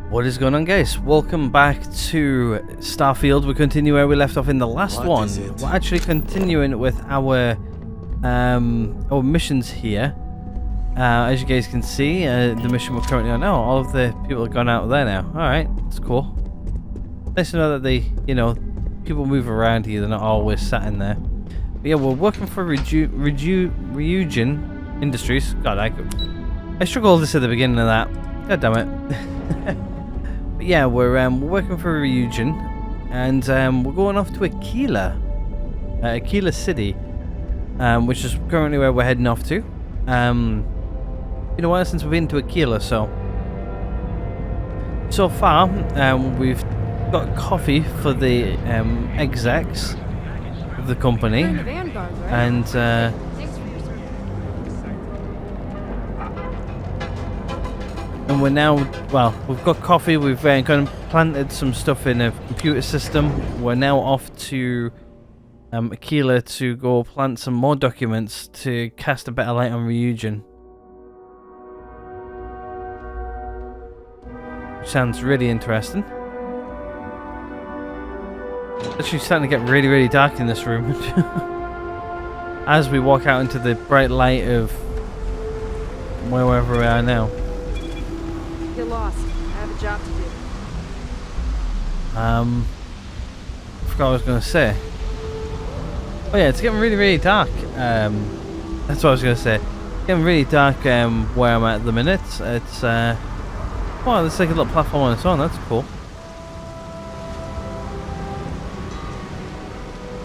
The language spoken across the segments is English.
What is going on, guys? Welcome back to Starfield. We continue where we left off in the last one. We're actually continuing with our missions here. As you guys can see, the mission we're currently on now, all of the people have gone out there now. Alright, that's cool. Nice to know that people move around here, they're not always sat in there. But yeah, we're working for Ryujin Industries. God, I struggled this at the beginning of that. God damn it. But yeah, we're working for Ryujin, and we're going off to Aquila City, which is currently where we're heading off to. Been a while since we've been to Aquila, so far we've got coffee for the execs of the company, and we're now, well, we've got coffee, we've kind of planted some stuff in a computer system. We're now off to Aquila to go plant some more documents to cast a better light on Ryujin. Which sounds really interesting. It's actually starting to get really, really dark in this room. As we walk out into the bright light of wherever we are now. You're lost. I have a job to do. I forgot what I was going to say. Oh yeah, it's getting really, really dark. That's what I was going to say. It's getting really dark where I'm at the minute. It's, wow, there's like a little platform on its own. That's cool.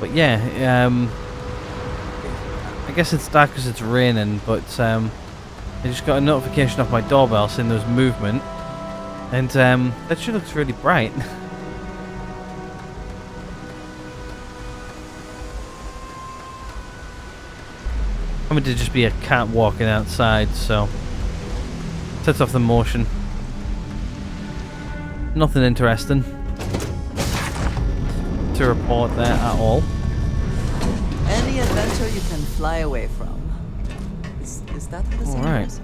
But yeah, I guess it's dark because it's raining, but I just got a notification off my doorbell saying there was movement, and that sure looks really bright. I mean, to just be a cat walking outside, so sets off the motion. Nothing interesting to report there at all. Any adventure you can fly away from. Is that the same? Alright.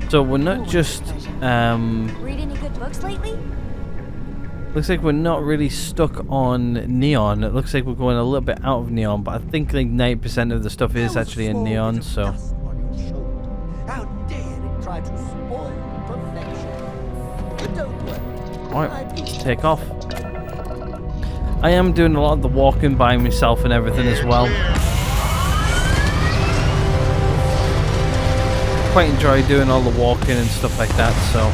So we're not just Read any good books lately? looks like we're not really stuck on Neon. It looks like we're going a little bit out of Neon, but I think like 90% of the stuff is actually in Neon, so How dare it try to spoil perfection? But don't worry. alright, take off. I am doing a lot of the walking by myself and everything as well. Quite enjoy doing all the walking and stuff like that, so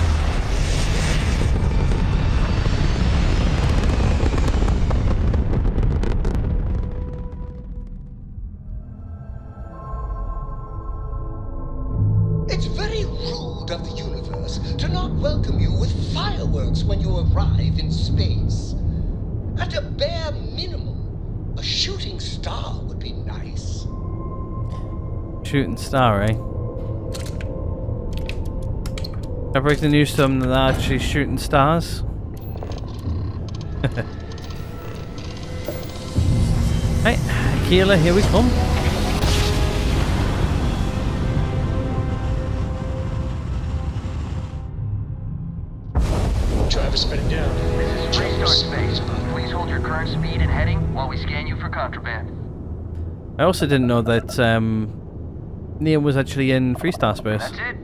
It's very rude of the universe to not welcome you with fireworks when you arrive in space. At a bare minimum, a shooting star would be nice. shooting star, eh? I break the news to them that they're actually shooting stars. Right, Aquila, here we come. Travis, better down. This is Restart Space. Please hold your current speed and heading while we scan you for contraband. I also didn't know that Neon was actually in Freestar Space. That's it.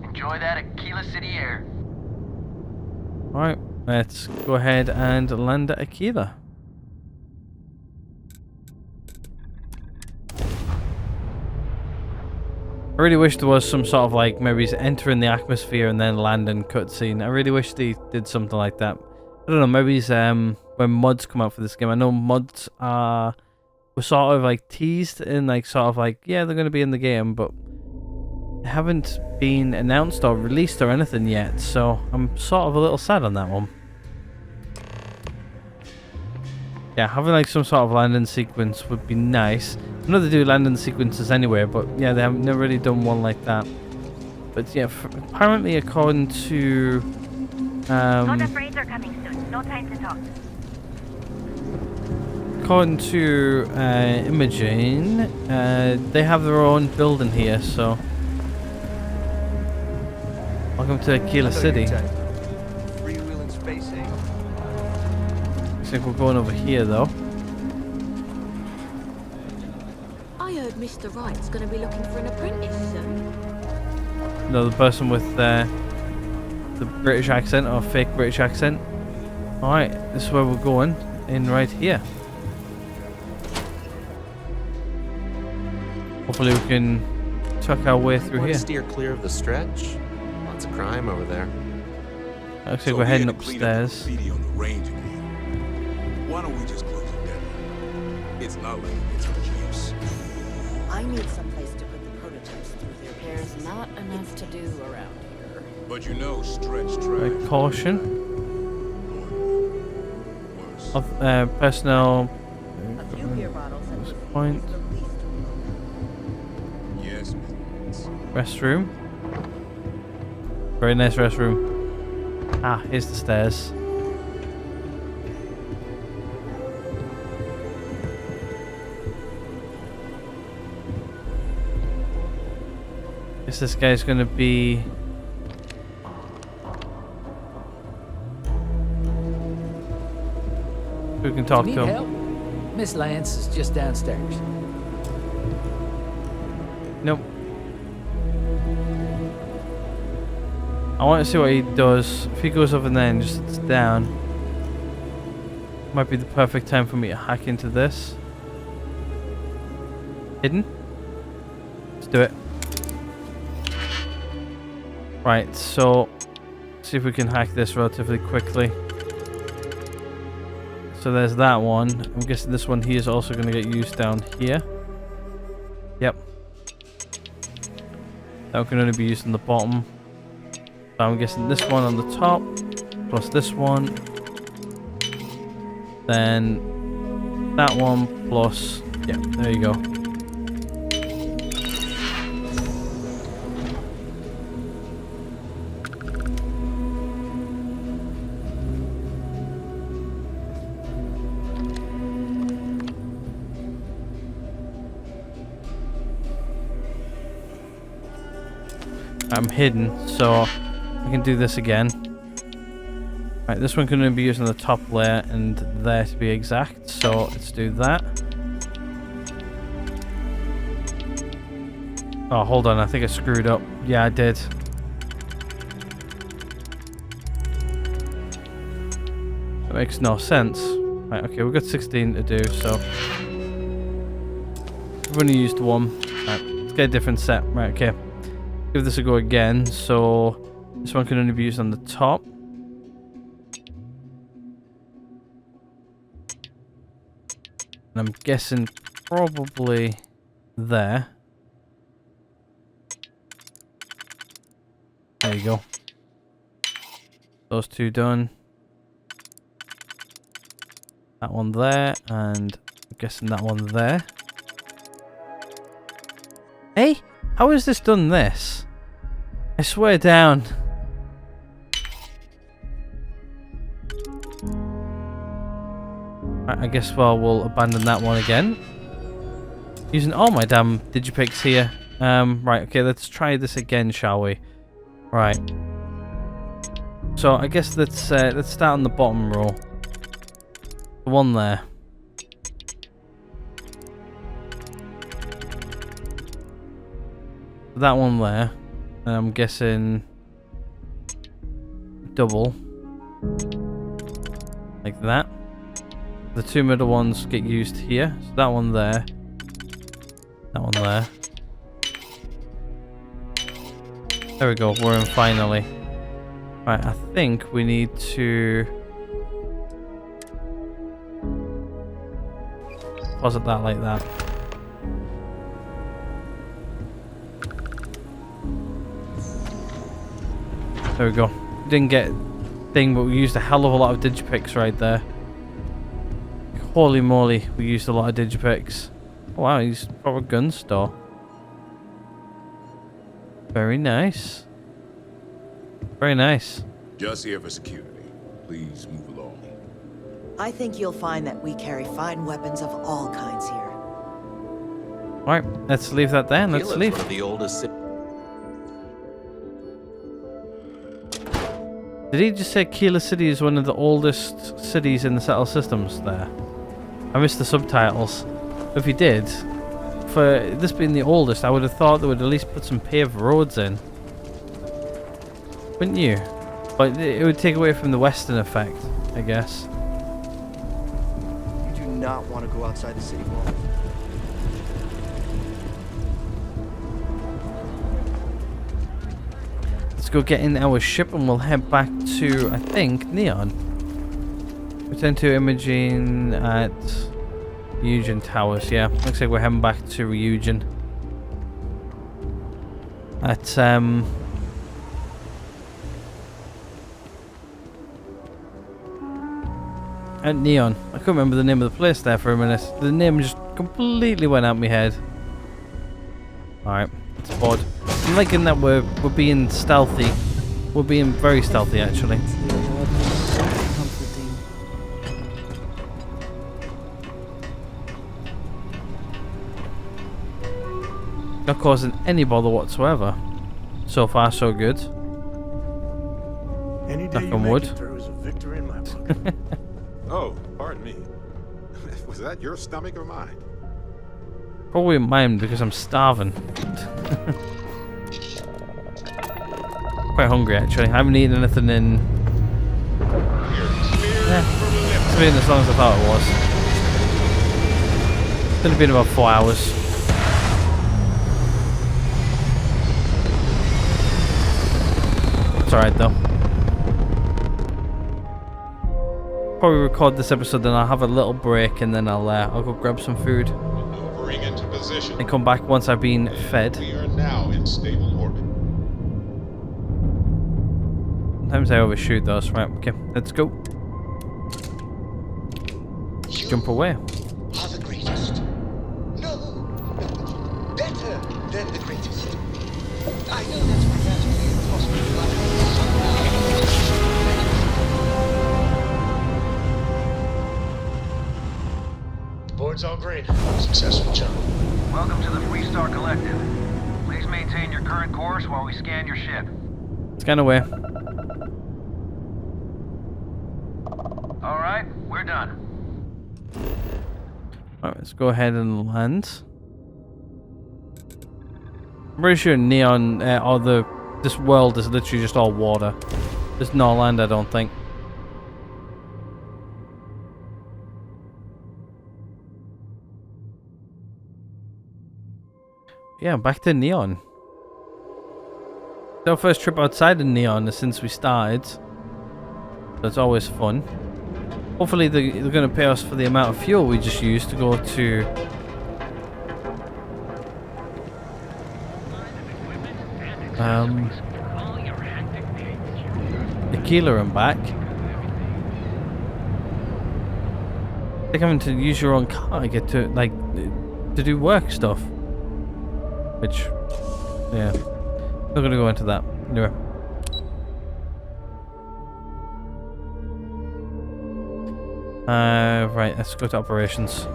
Enjoy that Aquila City air. Alright, let's go ahead and land at Aquila. I really wish there was some sort of like maybe entering the atmosphere and then landing cutscene. I really wish they did something like that. I don't know, maybe it's when mods come out for this game. I know mods were sort of like teased and like sort of like, yeah, they're going to be in the game, but they haven't been announced or released or anything yet, so I'm sort of a little sad on that one. Yeah, having like some sort of landing sequence would be nice. I know they do landing sequences anyway, but yeah, they haven't never really done one like that. But yeah, apparently according to Lot of raids are coming soon. No time to talk. according to Imogen, they have their own building here, so welcome to Aquila City. like we're going over here though. I heard Mr. Wright's gonna be looking for an apprentice soon. Another person with the British accent or fake British accent. Alright, this is where we're going. In right here. Hopefully we can tuck our way through Want here. to steer clear of the stretch? Lots of crime over there. Looks like we're heading upstairs. Graffiti on the range again. Why don't we just close it down? It's not like it's much use. I need someplace to put the prototypes through their There's not enough to do around here. But you know, stretch Right, track. caution. Worse. Of personnel. A few beer bottles and Point. Yes, Miss. Restroom. Very nice restroom. Ah, here's the stairs. Guess this guy's gonna be. Who can talk to Need him? help? Miss Lance is just downstairs. Nope. I want to see what he does. If he goes over there and just sits down, might be the perfect time for me to hack into this. Hidden? Let's do it. Right, so see if we can hack this relatively quickly. So there's that one. I'm guessing this one here is also going to get used down here. Yep. That can only be used on the bottom. So I'm guessing this one on the top, plus this one. Then that one plus, yeah, there you go. I'm hidden, so I can do this again. Right, this one can only be used on the top layer and there to be exact, so let's do that. Oh, hold on, I think I screwed up. Yeah, I did. That makes no sense. Right, okay, we've got 16 to do, so we've only used one. Right, let's get a different set. Right, okay. Give this a go again. So this one can only be used on the top. And I'm guessing probably there. There you go. Those two done. That one there, and I'm guessing that one there. Hey, how has this done this? I swear down. Right, I guess we'll abandon that one again. Using all my damn digipicks here. Right, okay, let's try this again, shall we? Right. So I guess let's start on the bottom row. The one there. That one there. And I'm guessing double. Like that. The two middle ones get used here. So that one there. That one there. There we go, we're in finally. Right, I think we need to deposit that like that. There we go. Didn't get thing, but we used a hell of a lot of digipicks right there. Holy moly, we used a lot of digipicks. Oh, wow, he's a proper gun store. Very nice. Very nice. Just here for security. Please move along. I think you'll find that we carry fine weapons of all kinds here. Alright, let's leave that there and let's Feel it's leave. one of the oldest. Did he just say Keeler City is one of the oldest cities in the settled systems there? I missed the subtitles. If he did, for this being the oldest, I would have thought they would at least put some paved roads in. Wouldn't you? But it would take away from the western effect, I guess. You do not want to go outside the city wall. Let's go get in our ship and we'll head back to, I think, Neon. Return to imaging at Eugen Towers. Yeah, looks like we're heading back to Eugen. At Neon. I couldn't remember the name of the place there for a minute. The name just completely went out my head. Alright, it's bored. I'm liking that we're being stealthy. We're being very stealthy actually. Not causing any bother whatsoever. So far so good. Any day Knock you on make wood. it through is a victory in my book. Oh, pardon me. Was that your stomach or mine? Probably mine because I'm starving. Quite hungry actually. I haven't eaten anything in... It's been as long as I thought it was. It's only been about 4 hours. It's alright though. Probably record this episode, then I'll have a little break, and then I'll go grab some food. Maneuvering into position. And come back once I've been fed. We are now in stable orbit. Sometimes I overshoot those. Right, okay, let's go. You Jump away. are the greatest. No, better than the greatest. I know that's practically impossible, but somehow... Board's all green. Successful job. Welcome to the Freestar Collective. Please maintain your current course while we scan your ship. Scan away. All right, we're done. Alright, let's go ahead and land. I'm pretty sure Neon, this world is literally just all water. There's no land, I don't think. Yeah, back to Neon. It's our first trip outside of Neon since we started. So it's always fun. Hopefully they're going to pay us for the amount of fuel we just used to go to... Aquila and back. Like having to use your own car to get to, like, to do work stuff. Which, yeah. Not going to go into that. Anyway. Right, let's go to operations.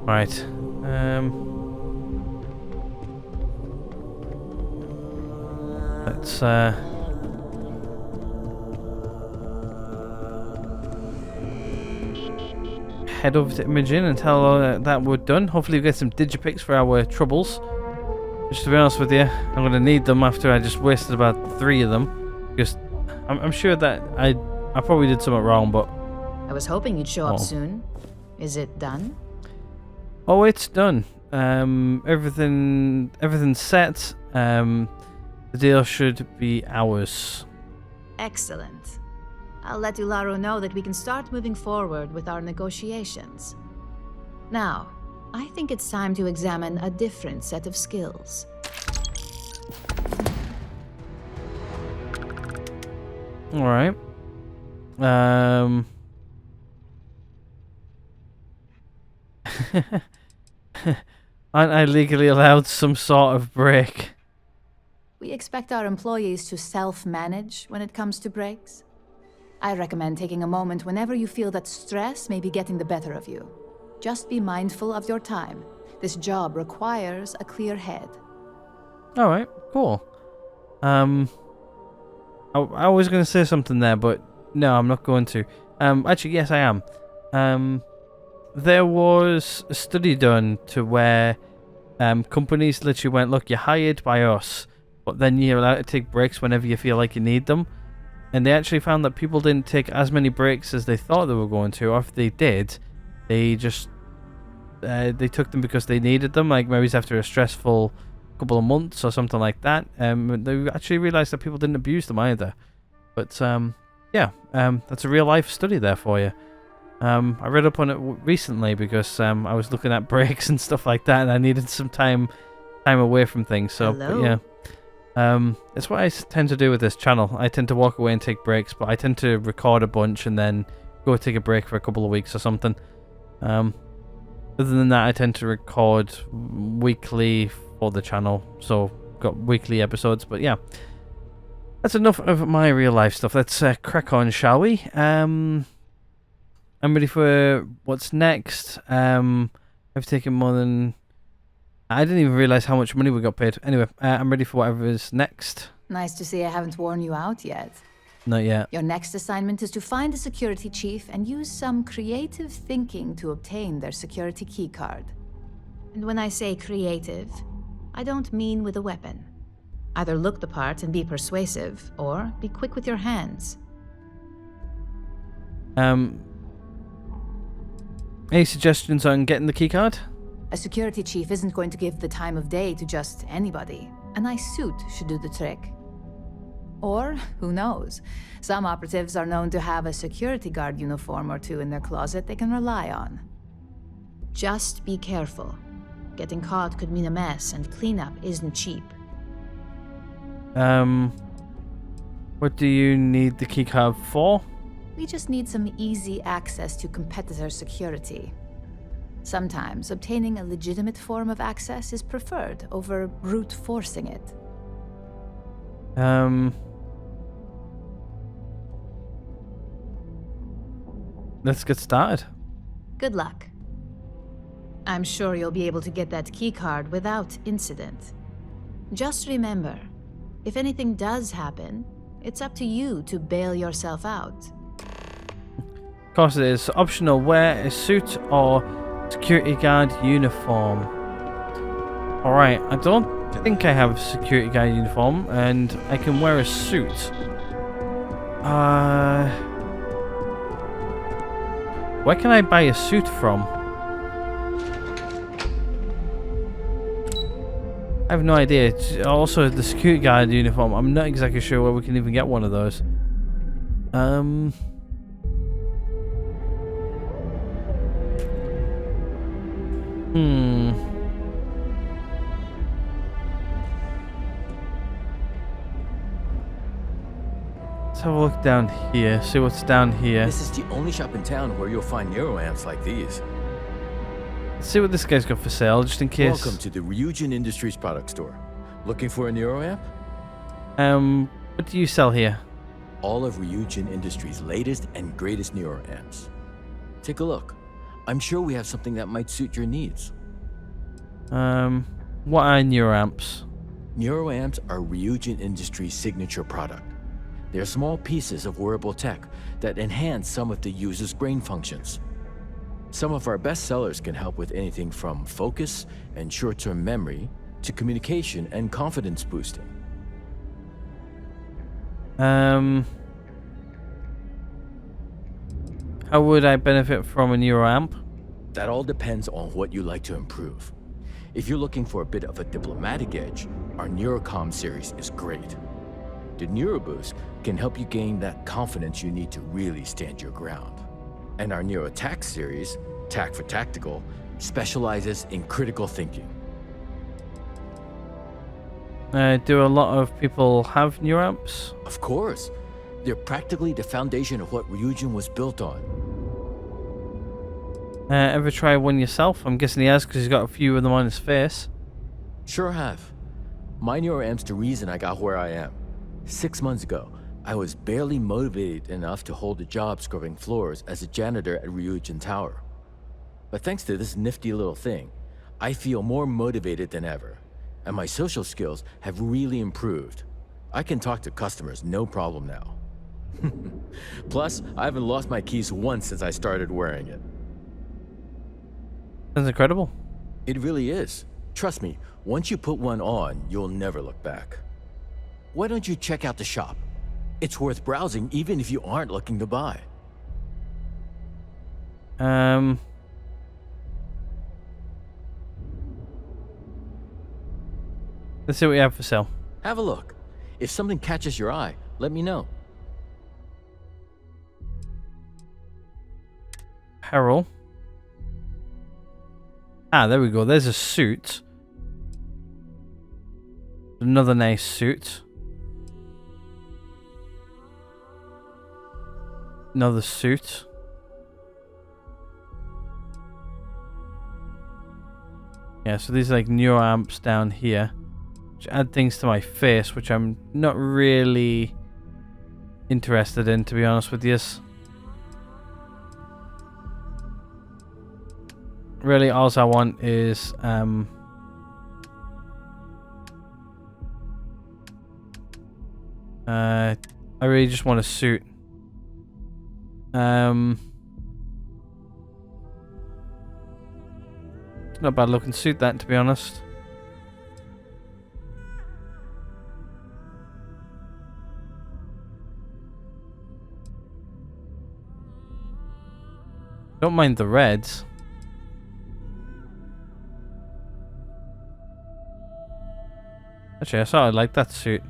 Right. Let's head over to Imogen and tell her that we're done. Hopefully we get some digipics for our troubles. Just to be honest with you, I'm going to need them after I just wasted about 3 of them. Because I'm sure that I probably did something wrong, but... I was hoping you'd show up soon. Is it done? Oh, it's done. Everything's set. The deal should be ours. Excellent. I'll let Ularo know that we can start moving forward with our negotiations. Now, I think it's time to examine a different set of skills. All right. Aren't I legally allowed some sort of break? We expect our employees to self-manage when it comes to breaks. I recommend taking a moment whenever you feel that stress may be getting the better of you. Just be mindful of your time. This job requires a clear head. All right, cool. I was going to say something there, but no, I'm not going to. Actually, yes, I am. There was a study done to where companies literally went, look, you're hired by us, but then you're allowed to take breaks whenever you feel like you need them. And they actually found that people didn't take as many breaks as they thought they were going to, or if they did, they just they took them because they needed them, like maybe it's after a stressful couple of months or something like that. They actually realized that people didn't abuse them either. But yeah, that's a real life study there for you. I read up on it recently because I was looking at breaks and stuff like that, and I needed some time away from things. So but yeah, it's what I tend to do with this channel. I tend to walk away and take breaks, but I tend to record a bunch and then go take a break for a couple of weeks or something. Other than that, I tend to record weekly for the channel, so got weekly episodes. But yeah, that's enough of my real life stuff. Let's crack on, shall we? I'm ready for what's next. I've taken more than... I didn't even realize how much money we got paid. Anyway, I'm ready for whatever is next. Nice to see I haven't worn you out yet. Not yet. Your next assignment is to find a security chief and use some creative thinking to obtain their security keycard. And when I say creative, I don't mean with a weapon. Either look the part and be persuasive, or be quick with your hands. Any suggestions on getting the keycard? A security chief isn't going to give the time of day to just anybody. A nice suit should do the trick. Or, who knows, some operatives are known to have a security guard uniform or two in their closet they can rely on. Just be careful. Getting caught could mean a mess, and cleanup isn't cheap. What do you need the keycard for? We just need some easy access to competitor security. Sometimes obtaining a legitimate form of access is preferred over brute forcing it. Let's get started. Good luck. I'm sure you'll be able to get that keycard without incident. Just remember, if anything does happen, it's up to you to bail yourself out. Of course it is. Optional, wear a suit or security guard uniform. Alright, I don't think I have a security guard uniform, and I can wear a suit. Where can I buy a suit from? I have no idea. Also, the security guard uniform, I'm not exactly sure where we can even get one of those. Let's have a look down here, see what's down here. This is the only shop in town where you'll find neuroamps like these. Let's see what this guy's got for sale, just in case. Welcome to the Ryujin Industries product store. Looking for a neuroamp? What do you sell here? All of Ryujin Industries' latest and greatest neuroamps. Take a look. I'm sure we have something that might suit your needs. What are neuroamps? Neuroamps are Ryujin Industries' signature product. They're small pieces of wearable tech that enhance some of the user's brain functions. Some of our best sellers can help with anything from focus and short-term memory to communication and confidence boosting. How would I benefit from a neuroamp? That all depends on what you like to improve. If you're looking for a bit of a diplomatic edge, our Neurocom series is great. The NeuroBoost can help you gain that confidence you need to really stand your ground. And our NeuroTac series, Tac for Tactical, specializes in critical thinking. Do a lot of people have neuroamps? Of course. They're practically the foundation of what Ryujin was built on. Ever try one yourself? I'm guessing he has because he's got a few of them on his face. Sure have. My neuroamp's the reason I got where I am. 6 months ago, I was barely motivated enough to hold a job scrubbing floors as a janitor at Ryujin Tower. But thanks to this nifty little thing, I feel more motivated than ever, and my social skills have really improved. I can talk to customers no problem now. Plus, I haven't lost my keys once since I started wearing it. That's incredible. It really is. Trust me, once you put one on, you'll never look back. Why don't you check out the shop? It's worth browsing even if you aren't looking to buy. Let's see what we have for sale. Have a look. If something catches your eye, let me know. Apparel. Ah, there we go. There's a suit. Another nice suit. Another suit. Yeah, so these are like newer amps down here, which add things to my face, which I'm not really interested in, to be honest with you. Really, all I want is I really just want a suit. It's not a bad looking suit, that, to be honest. Don't mind the reds. Actually, I sort of like that suit.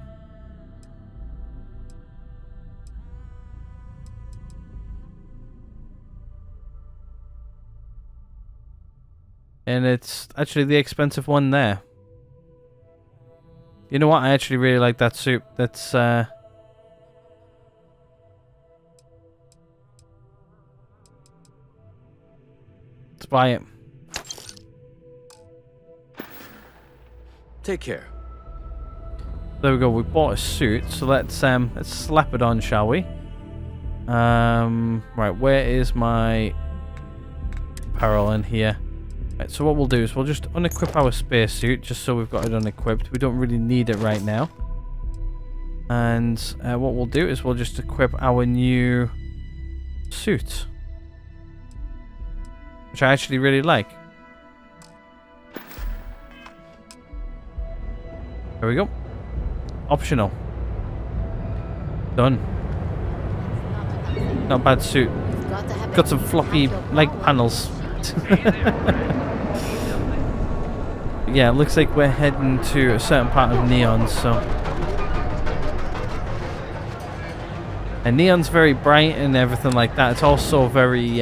And it's actually the expensive one there. You know what? I actually really like that suit. That's let's buy it. Take care. There we go. We bought a suit, so let's slap it on, shall we? Right, where is my apparel in here? Right, so what we'll do is we'll just unequip our spacesuit, just so we've got it unequipped. We don't really need it right now. And what we'll do is we'll just equip our new suit, which I actually really like. There we go. Optional. Done. Not a bad suit. Got some floppy leg panels. Yeah, it looks like we're heading to a certain part of Neon, so. And Neon's very bright and everything like that. It's also very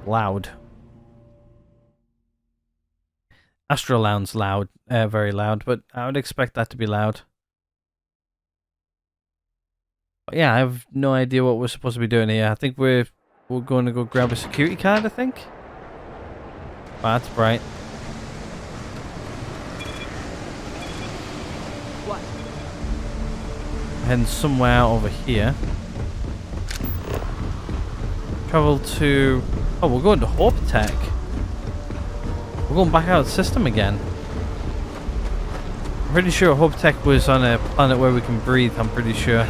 loud. Astroland's loud, very loud, but I would expect that to be loud. But yeah, I have no idea what we're supposed to be doing here. I think we're going to go grab a security card, I think. Oh, that's bright. What? Heading somewhere over here. Travel to... Oh, we're going to Hope Tech. We're going back out of the system again. I'm pretty sure Hope Tech was on a planet where we can breathe, I'm pretty sure.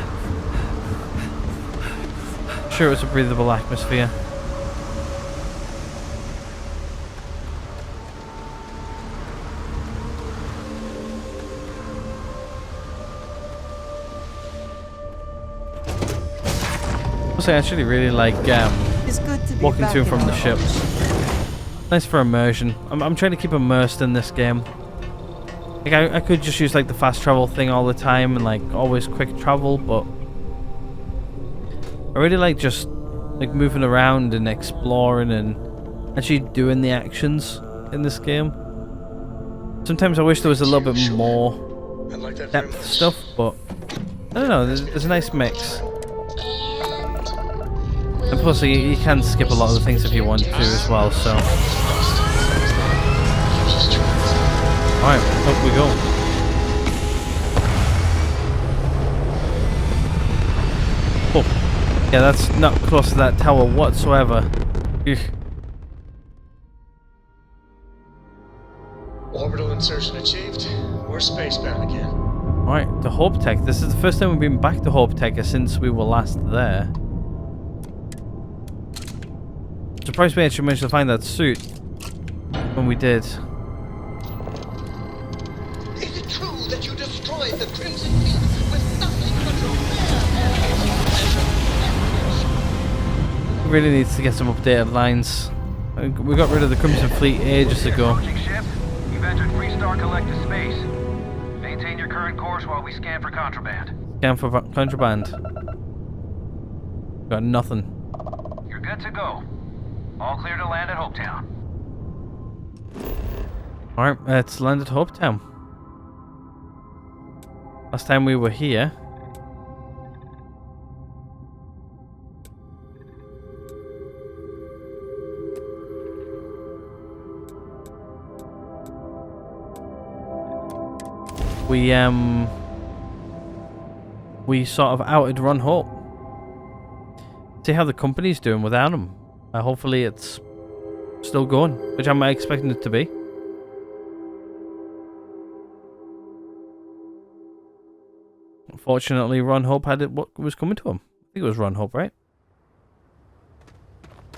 Sure it's a breathable atmosphere. I actually really like walking to and from the ship. Nice for immersion. I'm trying to keep immersed in this game. Like I could just use like the fast travel thing all the time and like always quick travel, but I really like just like moving around and exploring and actually doing the actions in this game. Sometimes I wish there was a little bit more depth stuff, but I don't know, there's a nice mix. And plus, you can skip a lot of the things if you want to as well, so. Alright, up we go. Yeah, that's not close to that tower whatsoever. Ugh. Orbital insertion achieved. We're spacebound again. Alright, to Hope Tech. This is the first time we've been back to Hope Tech since we were last there. Surprised we actually managed to find that suit when we did. Is it true that you destroyed the Crimson Fleet with nothing but your bare hands? Really needs to get some updated lines. We got rid of the Crimson Fleet ages ago. Approaching ship. You've entered Freestar Collective space. Maintain your current course while we scan for contraband. Scan for contraband. Got nothing. You're good to go. All clear to land at Hopetown. Alright, let's land at Hopetown. Last time we were here. We sort of outed Ron Hope. See how the company's doing without him. Hopefully it's still going, which I'm expecting it to be. Unfortunately, Ron Hope had it. What was coming to him? I think it was Ron Hope, right?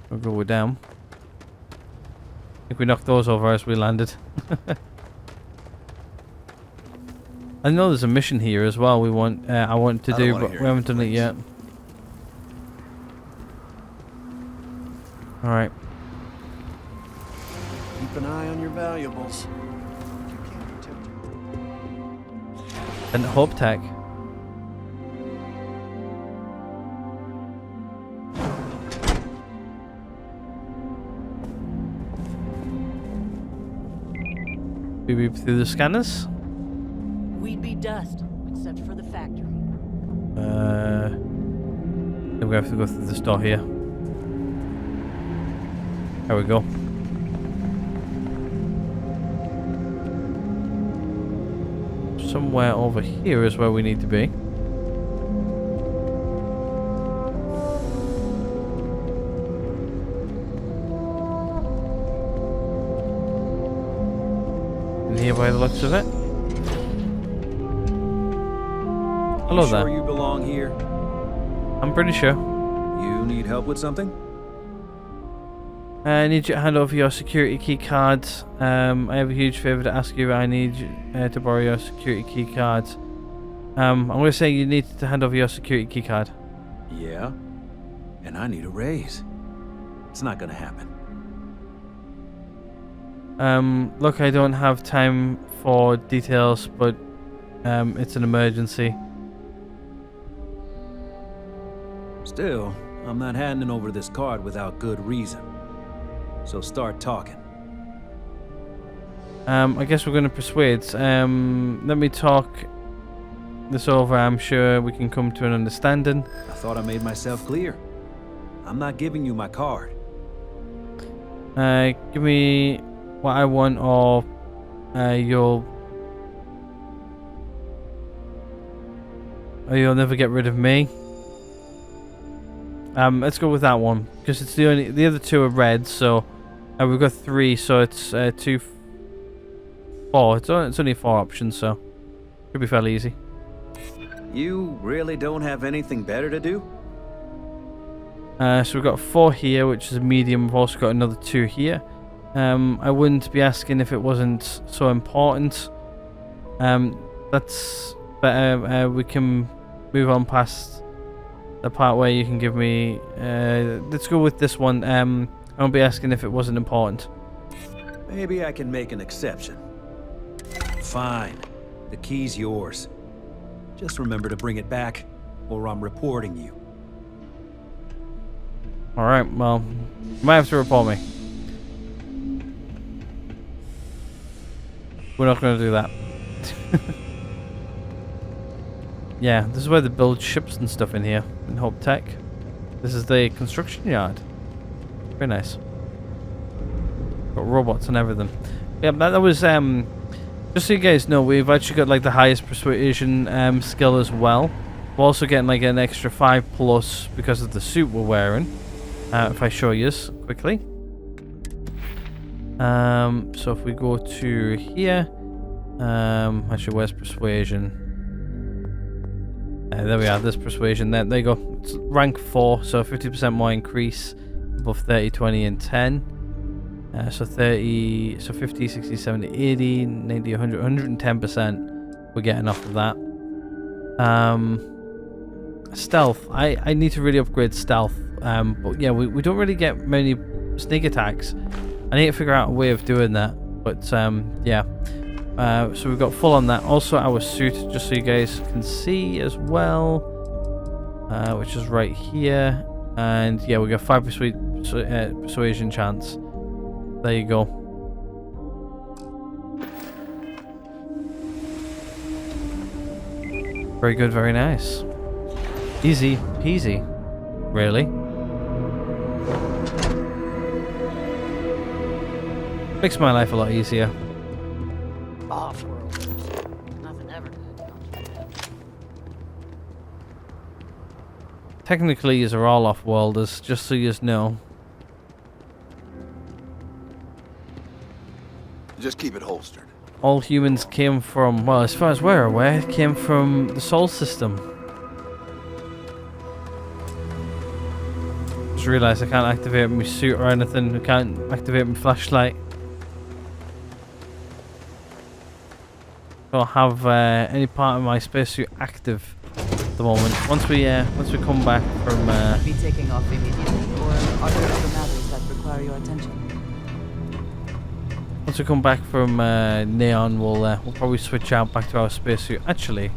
We'll go down. I think we knocked those over as we landed. I know there's a mission here as well. I want to do, but we haven't done it yet. All right. Keep an eye on your valuables. And Hope Tech. Beep beep through the scanners. We'd be dust, except for the factory. Then we have to go through this door here. There we go. Somewhere over here is where we need to be. In here by the looks of it. Hello there. Sure you belong here? I'm pretty sure. You need help with something? I need you to hand over your security key card. I have a huge favor to ask you. I need you to borrow your security key card. I'm going to say you need to hand over your security key card. Yeah? And I need a raise. It's not gonna happen. Look, I don't have time for details, but it's an emergency. Still, I'm not handing over this card without good reason. So start talking. I guess we're going to persuade. Let me talk this over. I'm sure we can come to an understanding. I thought I made myself clear. I'm not giving you my card. Give me what I want, or you'll never get rid of me. Let's go with that one because it's the other two are red, so we've got 3, so it's 2, 4. It's only 4 options, so should be fairly easy. You really don't have anything better to do? So we've got 4 here, which is medium. We've also got another 2 here. I wouldn't be asking if it wasn't so important. That's better. We can move on past the part where you can give me. Let's go with this one. I won't be asking if it wasn't important. Maybe I can make an exception. Fine. The key's yours. Just remember to bring it back, or I'm reporting you. Alright, well, you might have to report me. We're not going to do that. Yeah, this is where they build ships and stuff in here, in Hope Tech. This is the construction yard. Very nice. Got robots and everything. Yeah, that was, just so you guys know, we've actually got like the highest persuasion skill as well. We're also getting like an extra 5+ because of the suit we're wearing. If I show you quickly. So if we go to here, actually, where's persuasion? There we are. There's persuasion. There you go. It's rank 4, so 50% more increase above 30, 20, and 10. So 30, so 50, 60, 70, 80, 90, 100, 110%. We're getting off of that. Stealth. I need to really upgrade stealth. But yeah, we don't really get many sneak attacks. I need to figure out a way of doing that. But yeah. So we've got full on that. Also our suit, just so you guys can see as well. Which is right here. And yeah, we got 5 persuasion chance. There you go. Very good, very nice. Easy peasy, really. Makes my life a lot easier. Off-world. Nothing ever. Technically, these are all off-worlders, just so you know. Just keep it holstered. All humans came from, well, as far as we're aware, came from the Sol system. Just realised I can't activate my suit or anything. I can't activate my flashlight. Don't have any part of my spacesuit active at the moment. Once we come back from Be taking off immediately, or are there other matters that require your attention? once we come back from Neon, we'll probably switch out back to our spacesuit. Actually,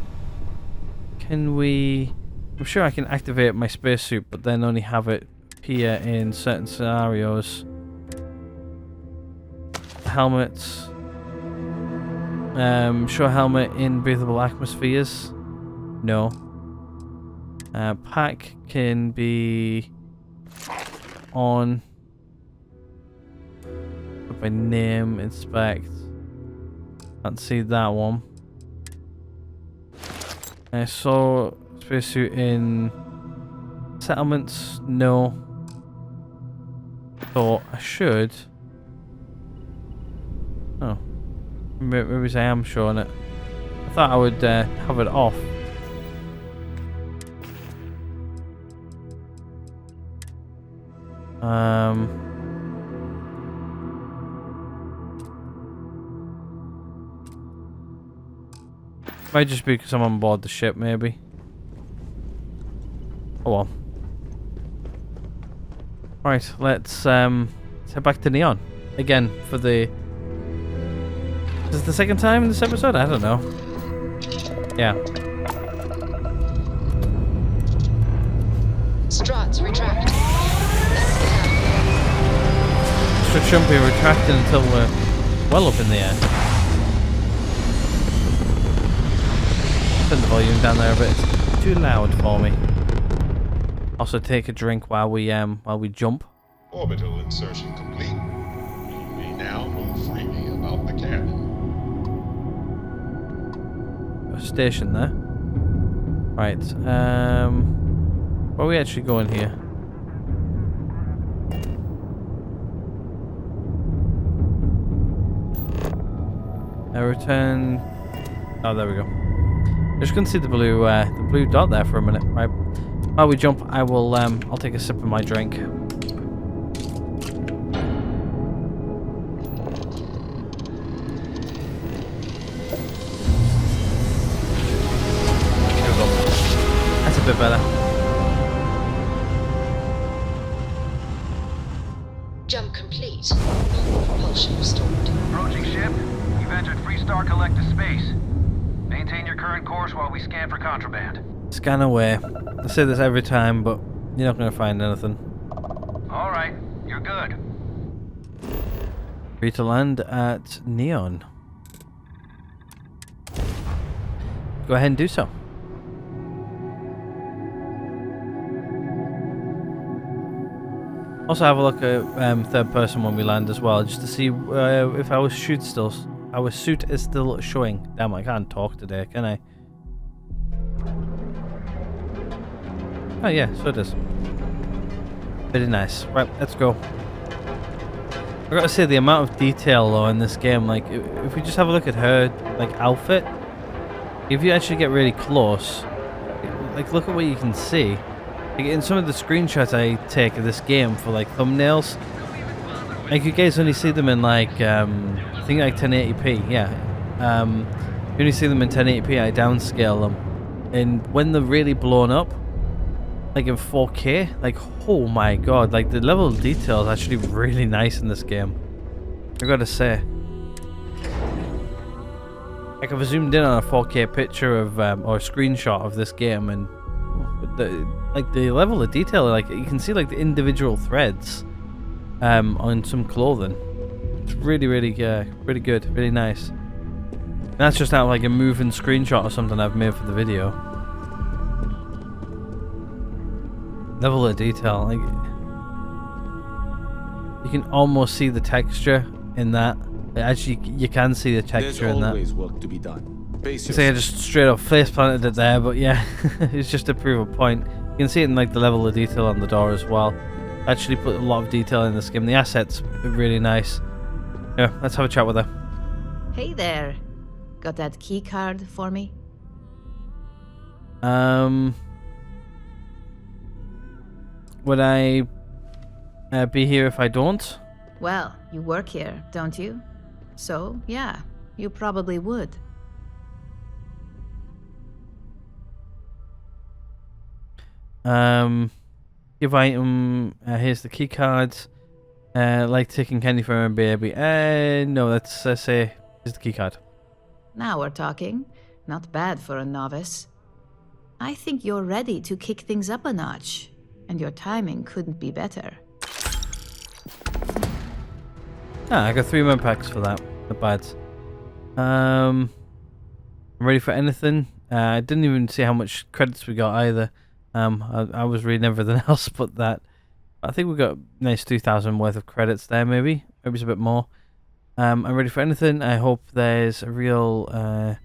can we? I'm sure I can activate my spacesuit, but then only have it appear in certain scenarios. Helmets. Show helmet in breathable atmospheres. No. Pack can be on. Put my name, inspect. Can't see that one. I saw spacesuit in settlements. No. So I should. Oh. Maybe I am showing it. I thought I would have it off. Might just be because I'm on board the ship, maybe. Oh well. Right, let's head back to Neon again for the. Is this the second time in this episode? I don't know. Yeah. Struts retract. Strut shouldn't be retracting until we're well up in the air. Turn the volume down there a bit. It's too loud for me. Also, take a drink while we jump. Orbital insertion complete. You may now move freely about the cabin. Station there. Right. Where are we actually going here? Return. Oh, there we go. Just gonna see the blue dot there for a minute. Right. While we jump, I'll take a sip of my drink. That's a bit better. Jump complete. Propulsion restored. Approaching ship. You've entered Freestar Collective space. Maintain your current course while we scan for contraband. Scan away. I say this every time, but you're not going to find anything. Alright, you're good. Free to land at Neon. Go ahead and do so. Also have a look at third person when we land as well, just to see if our suit is still showing. Damn, I can't talk today, can I? Oh yeah, so it is. Very nice. Right, let's go. I gotta say, the amount of detail though in this game, like if we just have a look at her like outfit, if you actually get really close, like look at what you can see. Like, in some of the screenshots I take of this game for like thumbnails, like you guys only see them in like I think like 1080p. Yeah, you only see them in 1080p. I downscale them, and when they're really blown up, like in 4K, like oh my god, like the level of detail is actually really nice in this game. I gotta say, like I've zoomed in on a 4K picture of or a screenshot of this game, and the level of detail, like you can see like the individual threads on some clothing. It's really really good, really nice. And that's just out of like a moving screenshot or something I've made for the video. Level of detail, like you can almost see the texture in that. Actually, you can see the texture in that. There's always work to be done. So I just straight up face planted it there, but yeah, it's just to prove a point. You can see it in like the level of detail on the door as well. I actually put a lot of detail in this game. The assets are really nice. Yeah, let's have a chat with her. Hey there. Got that key card for me? Would I be here if I don't? Well, you work here, don't you? So, yeah, you probably would. Give item, here's the key cards. Like taking candy from a baby. No, let's say, here's the key card. Now we're talking. Not bad for a novice. I think you're ready to kick things up a notch, and your timing couldn't be better. I got 3 more packs for that. Not bad. I'm ready for anything. I didn't even see how much credits we got either. I was reading everything else but that. I think we got a nice 2,000 worth of credits there, maybe it's a bit more. I'm ready for anything. I hope there's a real. I'm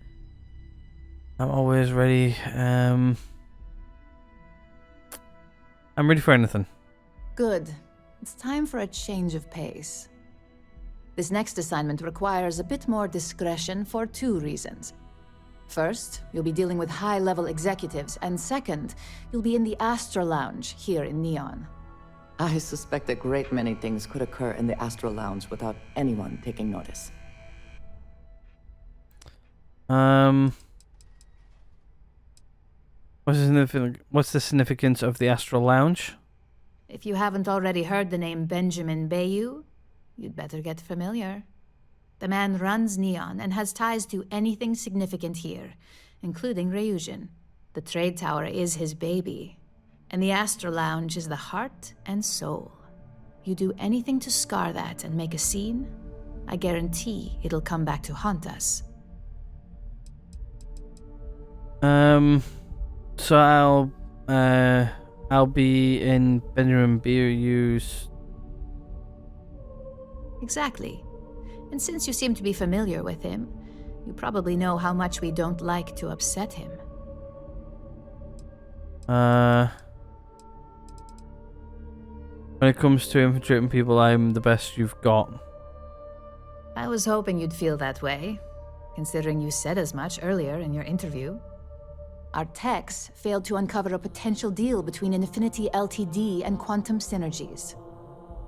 always ready. I'm ready for anything. Good. It's time for a change of pace. This next assignment requires a bit more discretion for 2 reasons. First, you'll be dealing with high-level executives, and second, you'll be in the Astra Lounge here in Neon. I suspect a great many things could occur in the Astra Lounge without anyone taking notice. What's the significance of the Astra Lounge? If you haven't already heard the name Benjamin Bayou, you'd better get familiar. The man runs Neon and has ties to anything significant here, including Ryujin. The trade tower is his baby, and the Astra Lounge is the heart and soul. You do anything to scar that and make a scene, I guarantee it'll come back to haunt us. So I'll be in Benjamin Bayou's. Exactly. And since you seem to be familiar with him, you probably know how much we don't like to upset him. When it comes to infiltrating people, I'm the best you've got. I was hoping you'd feel that way, considering you said as much earlier in your interview. Our techs failed to uncover a potential deal between Infinity Ltd. And Quantum Synergies.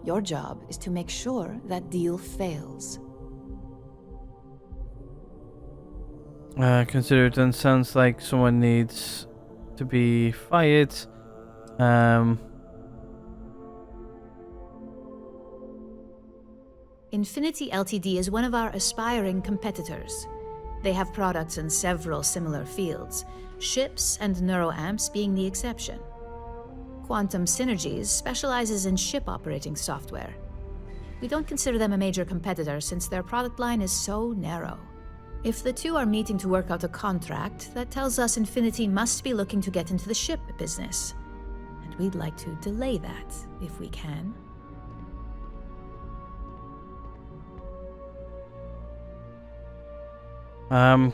Your job is to make sure that deal fails. Consider it done. Sounds like someone needs to be fired. Infinity Ltd. Is one of our aspiring competitors. They have products in several similar fields, ships and neuroamps being the exception. Quantum Synergies specializes in ship operating software. We don't consider them a major competitor since their product line is so narrow. If the two are meeting to work out a contract, that tells us Infinity must be looking to get into the ship business. And we'd like to delay that, if we can.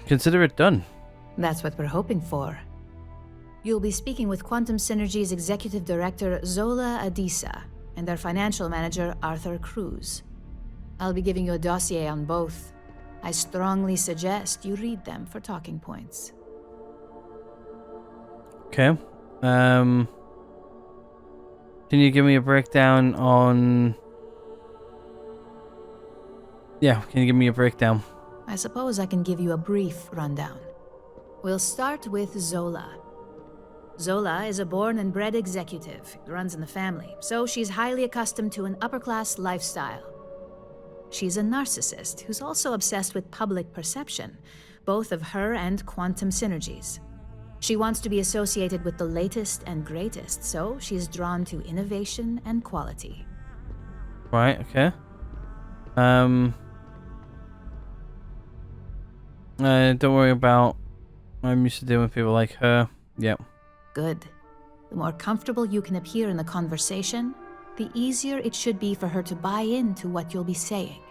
Consider it done. That's what we're hoping for. You'll be speaking with Quantum Synergy's Executive Director Zola Adisa and their financial manager Arthur Cruz. I'll be giving you a dossier on both. I strongly suggest you read them for talking points. Okay. Can you give me a breakdown on... Yeah, can you give me a breakdown? I suppose I can give you a brief rundown. We'll start with Zola. Zola is a born and bred executive. It runs in the family, so she's highly accustomed to an upper-class lifestyle. She's a narcissist who's also obsessed with public perception, both of her and Quantum Synergies. She wants to be associated with the latest and greatest, so she's drawn to innovation and quality. Right, okay. Don't worry about... I'm used to dealing with people like her. Yep. Good. The more comfortable you can appear in the conversation, the easier it should be for her to buy into what you'll be saying.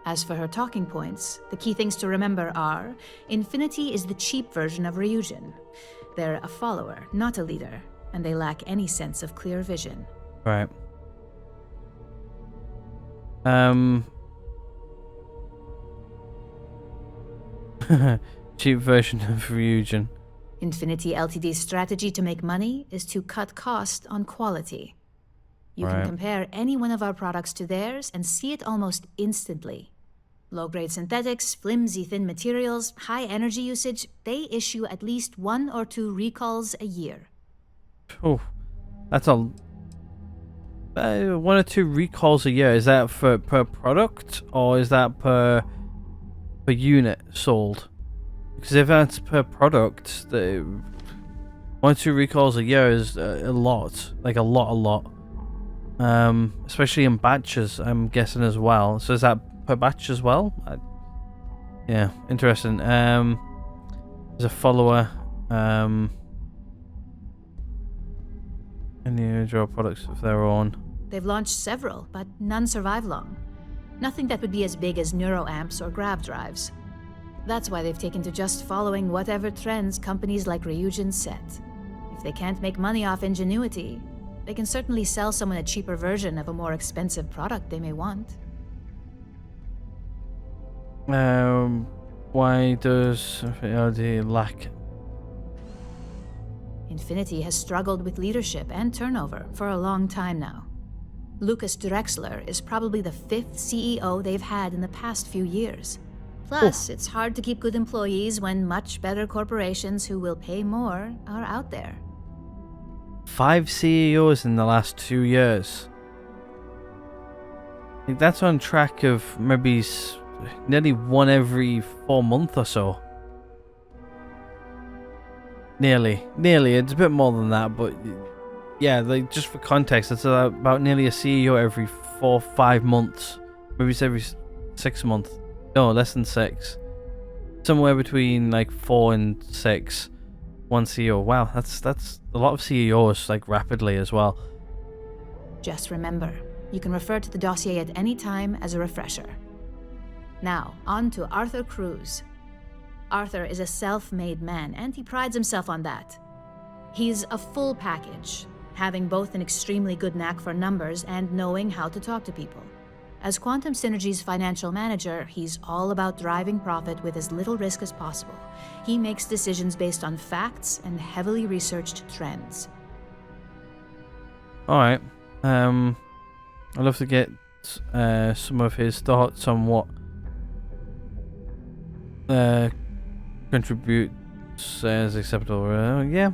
As for her talking points, the key things to remember are: Infinity is the cheap version of Ryujin. They're a follower, not a leader, and they lack any sense of clear vision. Right. Cheap version of Ryujin. Infinity Ltd's strategy to make money is to cut cost on quality. You can compare any one of our products to theirs and see it almost instantly. Low-grade synthetics, flimsy thin materials, high energy usage, they issue at least 1 or 2 recalls a year. Oh, that's a... 1 or 2 recalls a year. Is that per product, or is that per unit sold? Because if that's per product, the 1 or 2 recalls a year is a lot. Like a lot. Especially in batches, I'm guessing as well. So is that per batch as well? Yeah, interesting. There's a follower. Any draw products of their own. They've launched several, but none survive long. Nothing that would be as big as neuroamps or grav drives. That's why they've taken to just following whatever trends companies like Ryujin set. If they can't make money off ingenuity, they can certainly sell someone a cheaper version of a more expensive product they may want. Why does Infinity lack? Infinity has struggled with leadership and turnover for a long time now. Lucas Drexler is probably the 5th CEO they've had in the past few years. Plus, it's hard to keep good employees when much better corporations who will pay more are out there. 5 CEOs in the last 2 years. I think that's on track of maybe nearly 1 every 4 months or so. Nearly. It's a bit more than that, but yeah, like just for context, it's about nearly a CEO every 4 or 5 months. Maybe it's every 6 months. No, less than 6. Somewhere between like 4 and 6. 1 CEO. Wow, that's a lot of CEOs, like rapidly as well. Just remember, you can refer to the dossier at any time as a refresher. Now, on to Arthur Cruz. Arthur is a self-made man, and he prides himself on that. He's a full package, having both an extremely good knack for numbers and knowing how to talk to people. As Quantum Synergy's financial manager, he's all about driving profit with as little risk as possible. He makes decisions based on facts and heavily researched trends. Alright. I'd love to get some of his thoughts on what contributes as acceptable. Yeah.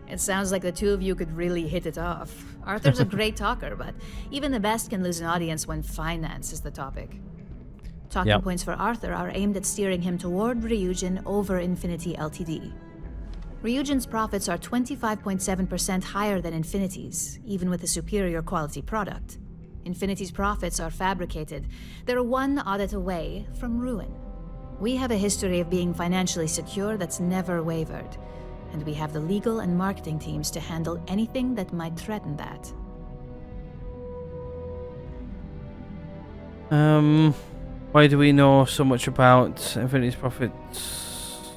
It sounds like the two of you could really hit it off. Arthur's a great talker, but even the best can lose an audience when finance is the topic. Talking points for Arthur are aimed at steering him toward Ryujin over Infinity Ltd. Ryujin's profits are 25.7% higher than Infinity's, even with a superior quality product. Infinity's profits are fabricated. They're 1 audit away from ruin. We have a history of being financially secure that's never wavered, and we have the legal and marketing teams to handle anything that might threaten that. Why do we know so much about Infinity's profits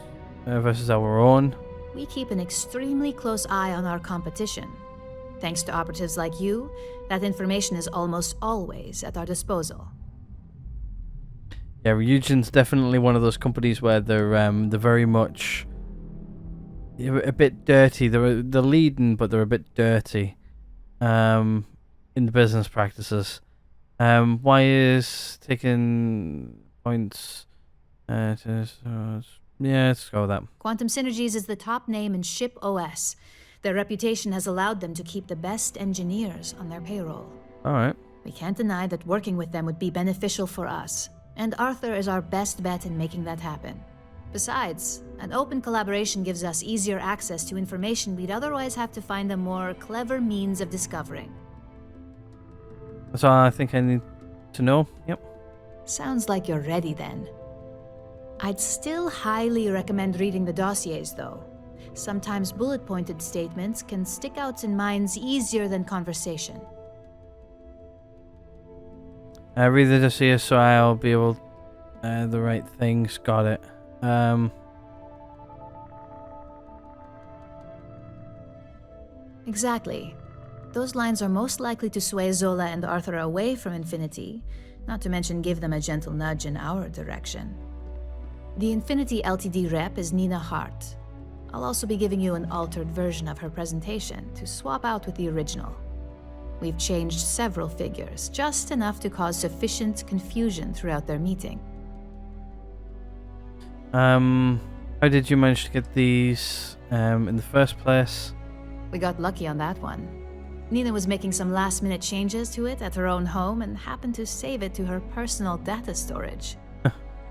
versus our own? we keep an extremely close eye on our competition. Thanks to operatives like you, that information is almost always at our disposal. Yeah, Ryujin's definitely one of those companies where they're very much a bit dirty. They're leading, but they're a bit dirty in the business practices. Why is taking points? Yeah, let's go with that. Quantum Synergies is the top name in ship OS. Their reputation has allowed them to keep the best engineers on their payroll. Alright. We can't deny that working with them would be beneficial for us, and Arthur is our best bet in making that happen. Besides, an open collaboration gives us easier access to information we'd otherwise have to find a more clever means of discovering. That's all I think I need to know. Yep. Sounds like you're ready then. I'd still highly recommend reading the dossiers, though. Sometimes bullet-pointed statements can stick out in minds easier than conversation. Read the dossier so I'll be able the right things. Got it. Exactly. Those lines are most likely to sway Zola and Arthur away from Infinity, not to mention give them a gentle nudge in our direction. The Infinity Ltd rep is Nina Hart. I'll also be giving you an altered version of her presentation to swap out with the original. We've changed several figures, just enough to cause sufficient confusion throughout their meeting. How did you manage to get these in the first place? We got lucky on that one. Nina was making some last-minute changes to it at her own home and happened to save it to her personal data storage.